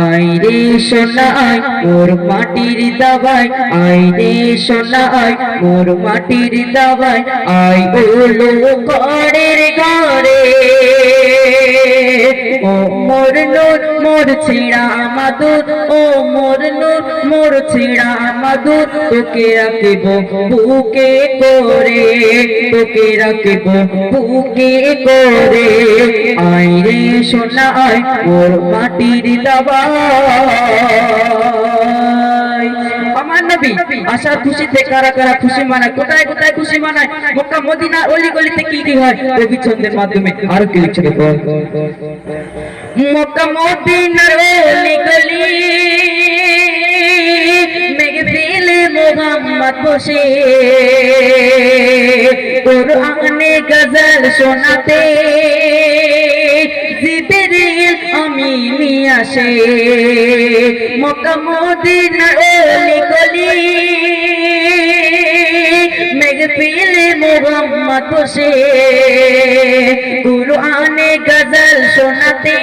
আয় রে সোনা আয় মোর মাটির দাবাই, আয় রে সোনা আয় মোর মাটির দাবাই, আয় ওলো ঘরের ঘরে। ও মোর নূর মোর ছিড়া মাদুর, ও মোর নূর মোর ছিড়া মাদুর, তোকে রাখিব বুকে করে, তোকে রাখিব বুকে করে। আয় রে সোনা আয় মোর মাটির দাবাই। আমার নবী আশার খুশিতে কারা কারা খুশি মানায়, কোথায় কোথায় খুশি মানায়, মক্কা মদিনা অলি গলিতে কি কি হয়, কবি ছন্দের মাধ্যমে আরো কি লিখছে দেখো। মক্কা মদিনার অলি গলি মেঘবিলে মোহাম্মদ বসে, কুরআনে গজল শোনাতে জিবরিল আমিন আসে। মক্কা মদিনার অলি গলি মেঘবিলে মোহাম্মদ বসে, কুরআনে গজল শোনাতে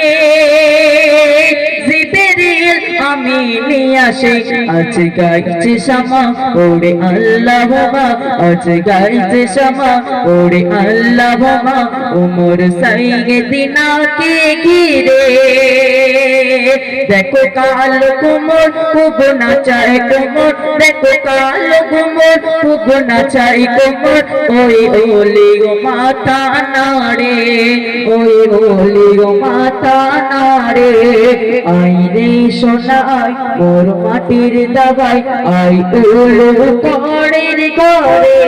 জিবরিল আমিন আসে। আজ গাইছে শামা ওরে আল্লাহুম্মা, আজ গাইছে শামা ওরে আল্লাহুম্মা, উমর সাইয়্যিদিনাকে ঘিরে। দেখো কালো কুমোর খুব নাচায় কোমর, দেখো কালো কুমোর খুব নাচায় কোমর, ওই ওলি গো মাথা নাড়ে, ওই ওলি গো মাথা নাড়ে। আই রে সোনা আয় মোর মাটির দাবাই, আই ওলো ঘরের ঘরে।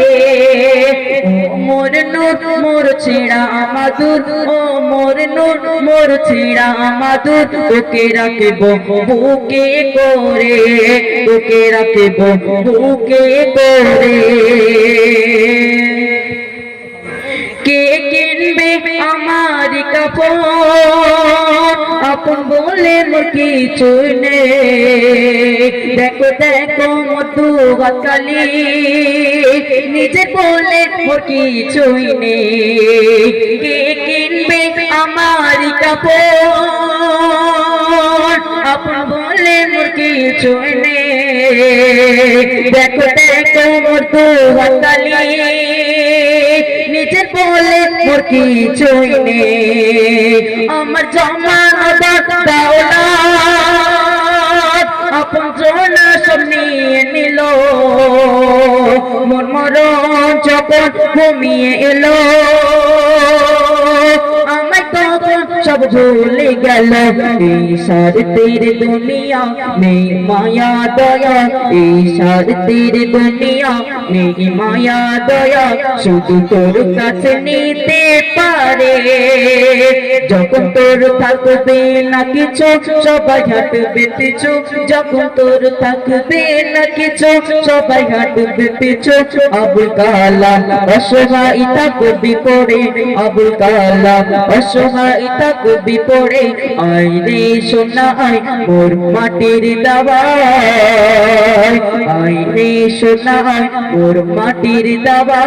মোর নূর মোর ছিড়া মাদুর, ও মোর নূর মোর ছিড়া মাদুর, তোকে রাখিব বুকে করে, তোকে রাখিব বুকে করে। কে কিনবে আমার কাপড়, আপন বলে মোর কিছু নেই। দেখো দেখো মধু কালি, নিজে বলে মোর কিছুই নেই। কে কিনবে আমার কাপড়, আপন বলে মোর কিছুই নেই। দেখো দেখো মধু কালি, নিজের বলে মোর কিছুই নেই। আমার জমানো দাওলাত আপন জনা সব নিয়ে নিল, মোর মরণ যখন ঘুমিয়ে এলো, আমায় তখন সব ভুলে গেল। এই সারতের দুনিয়া নেই মায়া দয়া, এই সারতের দুনিয়া নেই মায়া দয়া, শুধু তোর কাছে নিতে পারে। যখন তোর থাকবে না কিছু সবাই হাঁটবে পিছু, যখন তোর থাকবে না কিছু সবাই হাঁটবে পিছু। আবুল কালাম অসহায় থাকবি পড়ে, আবুল কালাম অসহায় থাকবি পড়ে। আয় রে সোনা আয় মোর মাটির দাবাই, আয় রে সোনা আয় মোর মাটির দাবাই।